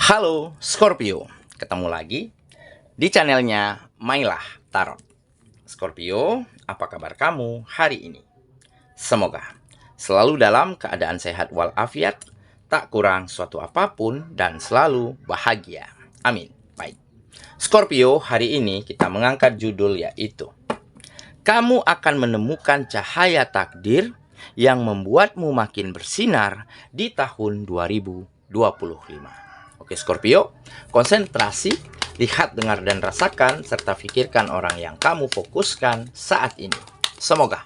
Halo Scorpio, ketemu lagi di channelnya Mailah Tarot. Scorpio, apa kabar kamu hari ini? Semoga selalu dalam keadaan sehat walafiat, tak kurang suatu apapun, dan selalu bahagia. Amin. Baik, Scorpio, hari ini kita mengangkat judul yaitu kamu akan menemukan cahaya takdir yang membuatmu makin bersinar di tahun 2025. Oke Scorpio, konsentrasi, lihat, dengar, dan rasakan, serta pikirkan orang yang kamu fokuskan saat ini. Semoga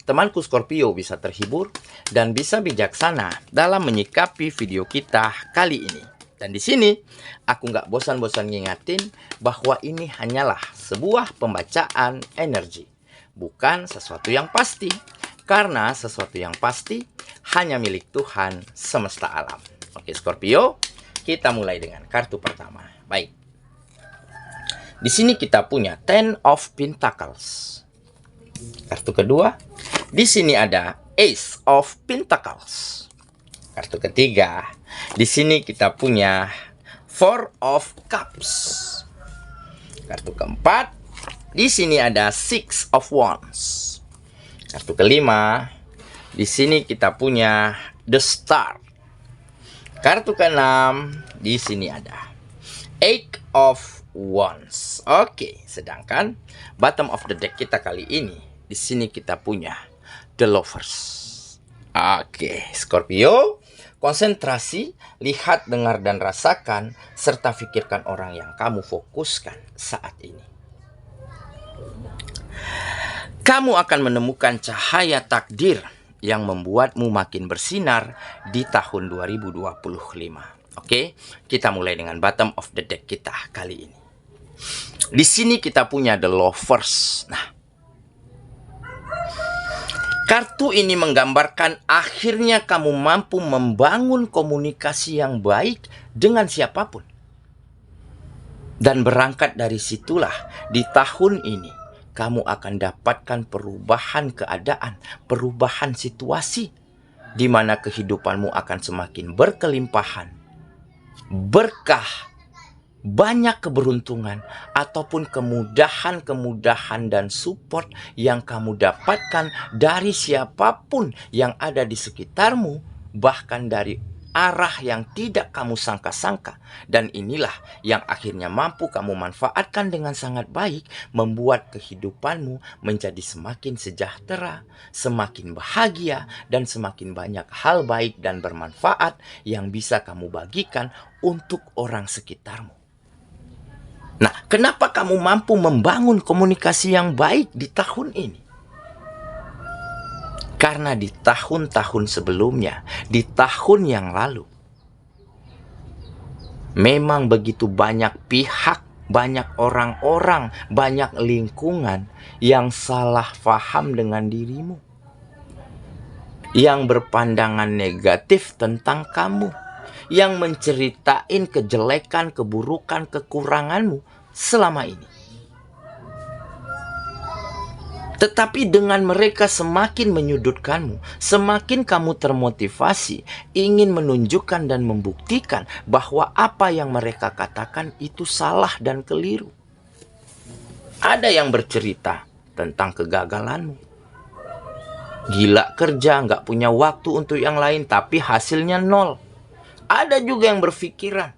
temanku Scorpio bisa terhibur dan bisa bijaksana dalam menyikapi video kita kali ini. Dan di sini, aku nggak bosan-bosan ngingatin bahwa ini hanyalah sebuah pembacaan energi, bukan sesuatu yang pasti. Karena sesuatu yang pasti hanya milik Tuhan semesta alam. Oke Scorpio, kita mulai dengan kartu pertama. Baik. Di sini kita punya Ten of Pentacles. Kartu kedua, di sini ada Ace of Pentacles. Kartu ketiga, di sini kita punya Four of Cups. Kartu keempat, di sini ada Six of Wands. Kartu kelima, di sini kita punya The Star. Kartu keenam, di sini ada Eight of Wands. Oke, sedangkan bottom of the deck kita kali ini, di sini kita punya The Lovers. Oke, Scorpio, konsentrasi, lihat, dengar, dan rasakan, serta pikirkan orang yang kamu fokuskan saat ini. Kamu akan menemukan cahaya takdir yang membuatmu makin bersinar di tahun 2025. Oke, kita mulai dengan bottom of the deck kita kali ini. Di sini kita punya The Lovers. Nah, kartu ini menggambarkan akhirnya kamu mampu membangun komunikasi yang baik dengan siapapun. Dan berangkat dari situlah di tahun ini kamu akan dapatkan perubahan keadaan, perubahan situasi, di mana kehidupanmu akan semakin berkelimpahan, berkah, banyak keberuntungan, ataupun kemudahan-kemudahan dan support yang kamu dapatkan dari siapapun yang ada di sekitarmu, bahkan dari arah yang tidak kamu sangka-sangka. Dan inilah yang akhirnya mampu kamu manfaatkan dengan sangat baik, membuat kehidupanmu menjadi semakin sejahtera, semakin bahagia, dan semakin banyak hal baik dan bermanfaat yang bisa kamu bagikan untuk orang sekitarmu. Nah, kenapa kamu mampu membangun komunikasi yang baik di tahun ini? Karena di tahun-tahun sebelumnya, di tahun yang lalu, memang begitu banyak pihak, banyak orang-orang, banyak lingkungan yang salah paham dengan dirimu, yang berpandangan negatif tentang kamu, yang menceritain kejelekan, keburukan, kekuranganmu selama ini. Tetapi dengan mereka semakin menyudutkanmu, semakin kamu termotivasi, ingin menunjukkan dan membuktikan bahwa apa yang mereka katakan itu salah dan keliru. Ada yang bercerita tentang kegagalanmu. Gila kerja, nggak punya waktu untuk yang lain, tapi hasilnya nol. Ada juga yang berpikiran,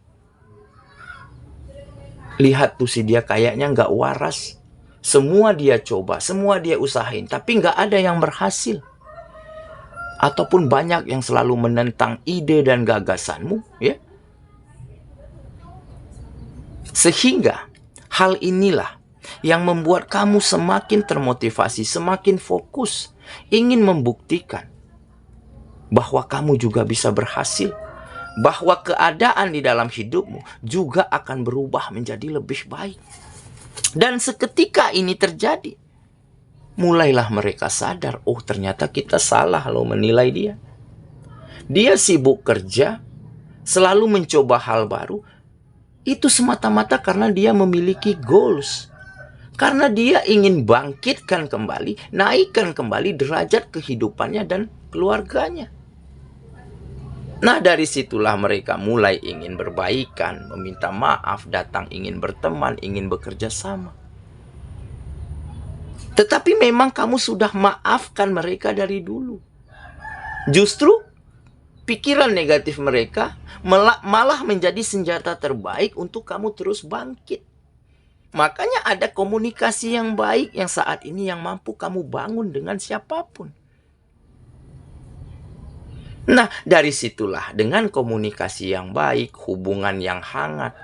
lihat tuh si dia kayaknya nggak waras. Semua dia coba, semua dia usahain, tapi nggak ada yang berhasil. Ataupun banyak yang selalu menentang ide dan gagasanmu, ya. Sehingga hal inilah yang membuat kamu semakin termotivasi, semakin fokus, ingin membuktikan bahwa kamu juga bisa berhasil, bahwa keadaan di dalam hidupmu juga akan berubah menjadi lebih baik. Dan seketika ini terjadi, mulailah mereka sadar, oh ternyata kita salah loh menilai dia. Dia sibuk kerja, selalu mencoba hal baru, itu semata-mata karena dia memiliki goals. Karena dia ingin bangkitkan kembali, naikkan kembali derajat kehidupannya dan keluarganya. Nah, dari situlah mereka mulai ingin berbaikan, meminta maaf, datang ingin berteman, ingin bekerja sama. Tetapi memang kamu sudah maafkan mereka dari dulu. Justru pikiran negatif mereka malah menjadi senjata terbaik untuk kamu terus bangkit. Makanya ada komunikasi yang baik yang saat ini yang mampu kamu bangun dengan siapapun. Nah, dari situlah dengan komunikasi yang baik, hubungan yang hangat,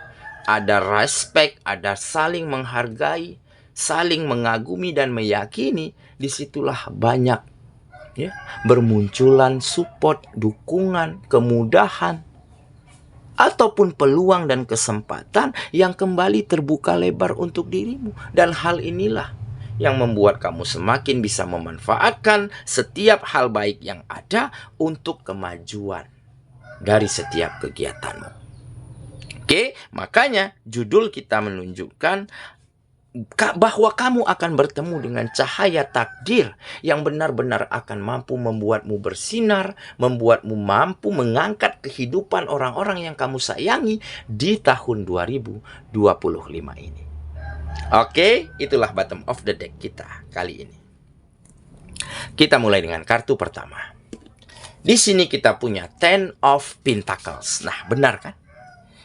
ada respect, ada saling menghargai, saling mengagumi dan meyakini, disitulah banyak ya, bermunculan support, dukungan, kemudahan, ataupun peluang dan kesempatan yang kembali terbuka lebar untuk dirimu. Dan hal inilah yang membuat kamu semakin bisa memanfaatkan setiap hal baik yang ada untuk kemajuan dari setiap kegiatanmu. Oke, makanya judul kita menunjukkan bahwa kamu akan bertemu dengan cahaya takdir yang benar-benar akan mampu membuatmu bersinar, membuatmu mampu mengangkat kehidupan orang-orang yang kamu sayangi di tahun 2025 ini. Oke, itulah bottom of the deck kita kali ini. Kita mulai dengan kartu pertama. Di sini kita punya Ten of Pentacles. Nah, benar kan?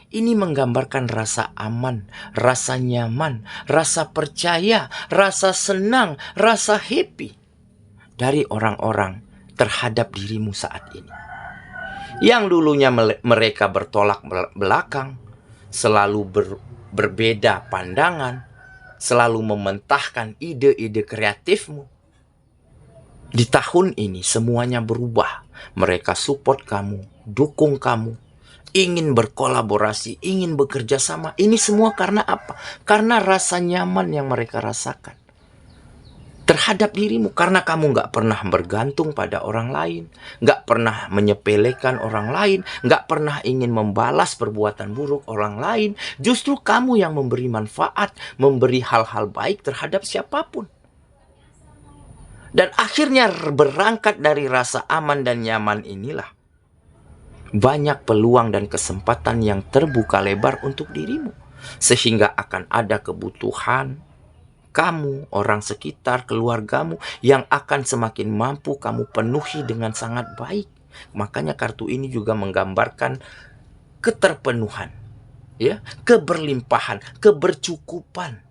Ini menggambarkan rasa aman, rasa nyaman, rasa percaya, rasa senang, rasa happy dari orang-orang terhadap dirimu saat ini. Yang dulunya mereka bertolak belakang, selalu berbeda pandangan, selalu mementahkan ide-ide kreatifmu. Di tahun ini semuanya berubah. Mereka support kamu, dukung kamu, ingin berkolaborasi, ingin bekerja sama. Ini semua karena apa? Karena rasa nyaman yang mereka rasakan terhadap dirimu. Karena kamu gak pernah bergantung pada orang lain, gak pernah menyepelekan orang lain, gak pernah ingin membalas perbuatan buruk orang lain. Justru kamu yang memberi manfaat, memberi hal-hal baik terhadap siapapun. Dan akhirnya berangkat dari rasa aman dan nyaman inilah banyak peluang dan kesempatan yang terbuka lebar untuk dirimu. Sehingga akan ada kebutuhan kamu, orang sekitar, keluargamu yang akan semakin mampu kamu penuhi dengan sangat baik. Makanya kartu ini juga menggambarkan keterpenuhan, ya, keberlimpahan, kebercukupan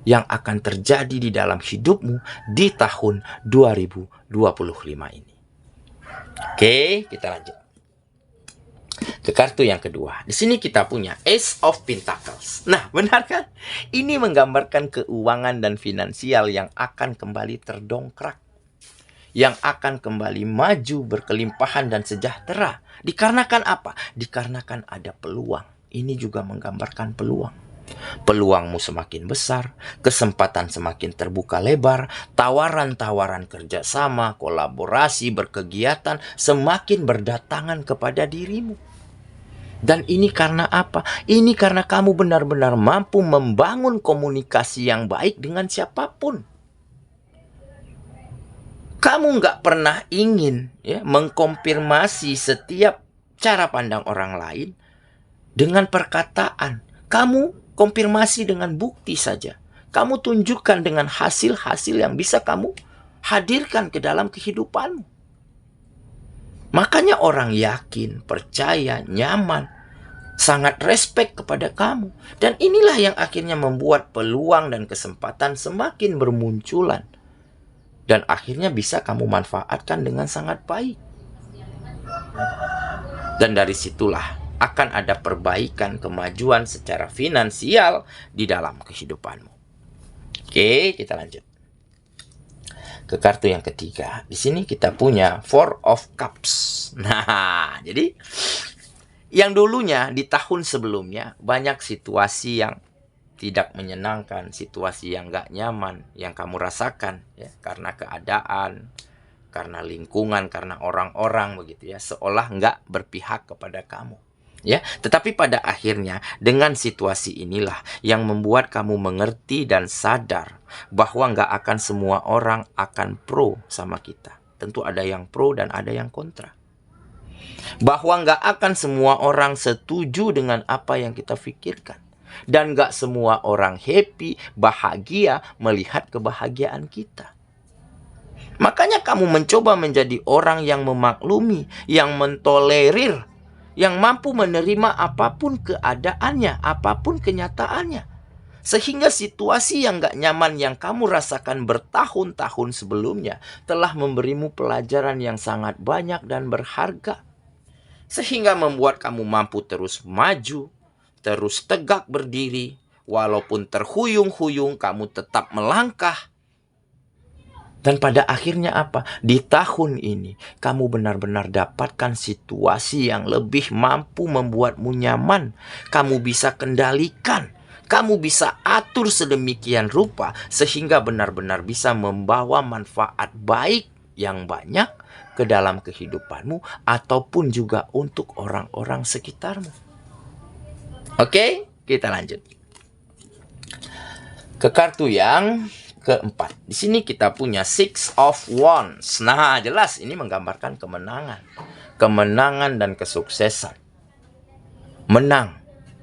yang akan terjadi di dalam hidupmu di tahun 2025 ini. Oke, kita lanjut ke kartu yang kedua. Di sini kita punya Ace of Pentacles. Nah, benar kan? Ini menggambarkan keuangan dan finansial yang akan kembali terdongkrak, yang akan kembali maju, berkelimpahan dan sejahtera. Dikarenakan apa? Dikarenakan ada peluang. Ini juga menggambarkan peluang. Peluangmu semakin besar, kesempatan semakin terbuka lebar, tawaran-tawaran kerjasama, kolaborasi, berkegiatan semakin berdatangan kepada dirimu. Dan ini karena apa? Ini karena kamu benar-benar mampu membangun komunikasi yang baik dengan siapapun. Kamu nggak pernah ingin ya, mengkonfirmasi setiap cara pandang orang lain dengan perkataan. Kamu konfirmasi dengan bukti saja. Kamu tunjukkan dengan hasil-hasil yang bisa kamu hadirkan ke dalam kehidupanmu. Makanya orang yakin, percaya, nyaman, sangat respect kepada kamu. Dan inilah yang akhirnya membuat peluang dan kesempatan semakin bermunculan. Dan akhirnya bisa kamu manfaatkan dengan sangat baik. Dan dari situlah akan ada perbaikan, kemajuan secara finansial di dalam kehidupanmu. Oke, kita lanjut ke kartu yang ketiga. Di sini kita punya Four of Cups. Nah, jadi yang dulunya di tahun sebelumnya banyak situasi yang tidak menyenangkan, situasi yang gak nyaman yang kamu rasakan ya, karena keadaan, karena lingkungan, karena orang-orang begitu ya, seolah gak berpihak kepada kamu. Ya, tetapi pada akhirnya dengan situasi inilah yang membuat kamu mengerti dan sadar bahwa nggak akan semua orang akan pro sama kita. Tentu ada yang pro dan ada yang kontra. Bahwa nggak akan semua orang setuju dengan apa yang kita pikirkan. Dan nggak semua orang happy, bahagia melihat kebahagiaan kita. Makanya kamu mencoba menjadi orang yang memaklumi, yang mentolerir, yang mampu menerima apapun keadaannya, apapun kenyataannya. Sehingga situasi yang gak nyaman yang kamu rasakan bertahun-tahun sebelumnya telah memberimu pelajaran yang sangat banyak dan berharga. Sehingga membuat kamu mampu terus maju, terus tegak berdiri. Walaupun terhuyung-huyung, kamu tetap melangkah. Dan pada akhirnya apa? Di tahun ini, kamu benar-benar dapatkan situasi yang lebih mampu membuatmu nyaman. Kamu bisa kendalikan. Kamu bisa atur sedemikian rupa sehingga benar-benar bisa membawa manfaat baik yang banyak ke dalam kehidupanmu ataupun juga untuk orang-orang sekitarmu. Oke, kita lanjut. Ke kartu yang keempat. Di sini kita punya Six of Wands. Nah, jelas ini menggambarkan kemenangan. Kemenangan dan kesuksesan. Menang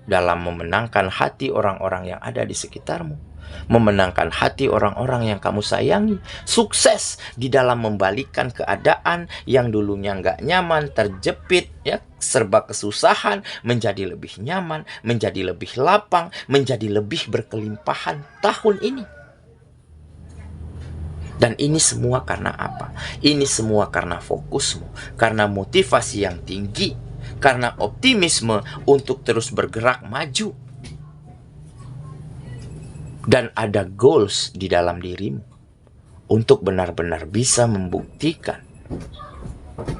dalam memenangkan hati orang-orang yang ada di sekitarmu. Memenangkan hati orang-orang yang kamu sayangi. Sukses di dalam membalikkan keadaan yang dulunya nggak nyaman, terjepit, ya, serba kesusahan, menjadi lebih nyaman, menjadi lebih lapang, menjadi lebih berkelimpahan tahun ini. Dan ini semua karena apa? Ini semua karena fokusmu, karena motivasi yang tinggi, karena optimisme untuk terus bergerak maju. Dan ada goals di dalam dirimu untuk benar-benar bisa membuktikan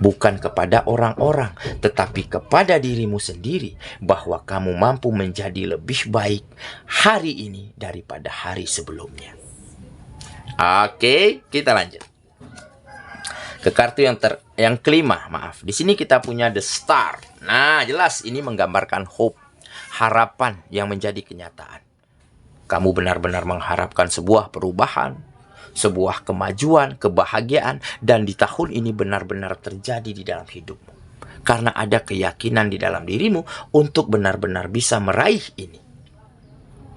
bukan kepada orang-orang, tetapi kepada dirimu sendiri bahwa kamu mampu menjadi lebih baik hari ini daripada hari sebelumnya. Oke, kita lanjut ke kartu yang kelima. Maaf, di sini kita punya The Star. Nah, jelas ini menggambarkan hope, harapan yang menjadi kenyataan. Kamu benar-benar mengharapkan sebuah perubahan, sebuah kemajuan, kebahagiaan, dan di tahun ini benar-benar terjadi di dalam hidupmu. Karena ada keyakinan di dalam dirimu untuk benar-benar bisa meraih ini.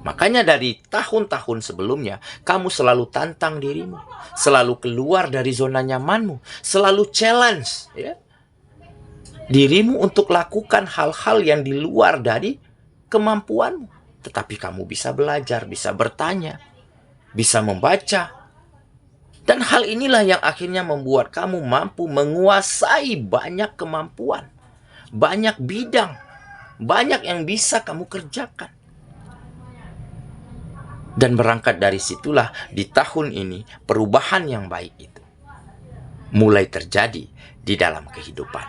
Makanya dari tahun-tahun sebelumnya, kamu selalu tantang dirimu. Selalu keluar dari zona nyamanmu. Selalu challenge, ya, dirimu untuk lakukan hal-hal yang di luar dari kemampuanmu. Tetapi kamu bisa belajar, bisa bertanya, bisa membaca. Dan hal inilah yang akhirnya membuat kamu mampu menguasai banyak kemampuan. Banyak bidang. Banyak yang bisa kamu kerjakan. Dan berangkat dari situlah di tahun ini perubahan yang baik itu mulai terjadi di dalam kehidupan.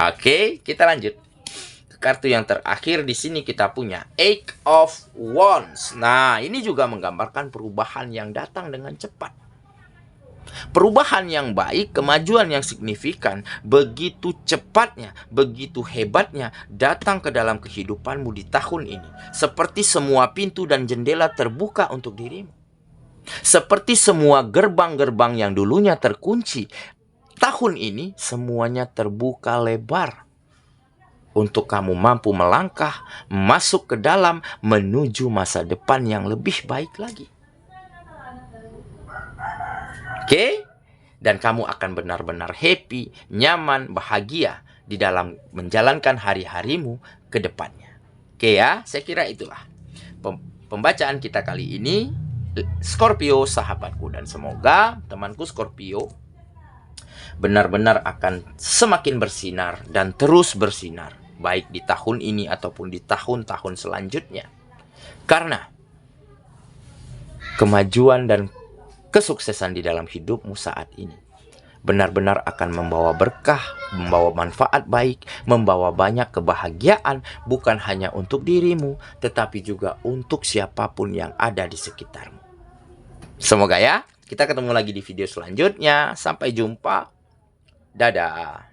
Oke, kita lanjut. Kartu yang terakhir di sini kita punya Eight of Wands. Nah, ini juga menggambarkan perubahan yang datang dengan cepat. Perubahan yang baik, kemajuan yang signifikan, begitu cepatnya, begitu hebatnya datang ke dalam kehidupanmu di tahun ini. Seperti semua pintu dan jendela terbuka untuk dirimu. Seperti semua gerbang-gerbang yang dulunya terkunci, tahun ini semuanya terbuka lebar. Untuk kamu mampu melangkah, masuk ke dalam, menuju masa depan yang lebih baik lagi. Oke? Dan kamu akan benar-benar happy, nyaman, bahagia di dalam menjalankan hari-harimu ke depannya. Oke ya, saya kira itulah pembacaan kita kali ini, Scorpio sahabatku. Dan semoga temanku Scorpio benar-benar akan semakin bersinar dan terus bersinar, baik di tahun ini ataupun di tahun-tahun selanjutnya. Karena kemajuan dan kesuksesan di dalam hidupmu saat ini benar-benar akan membawa berkah, membawa manfaat baik, membawa banyak kebahagiaan, bukan hanya untuk dirimu, tetapi juga untuk siapapun yang ada di sekitarmu. Semoga ya, kita ketemu lagi di video selanjutnya. Sampai jumpa. Dadah.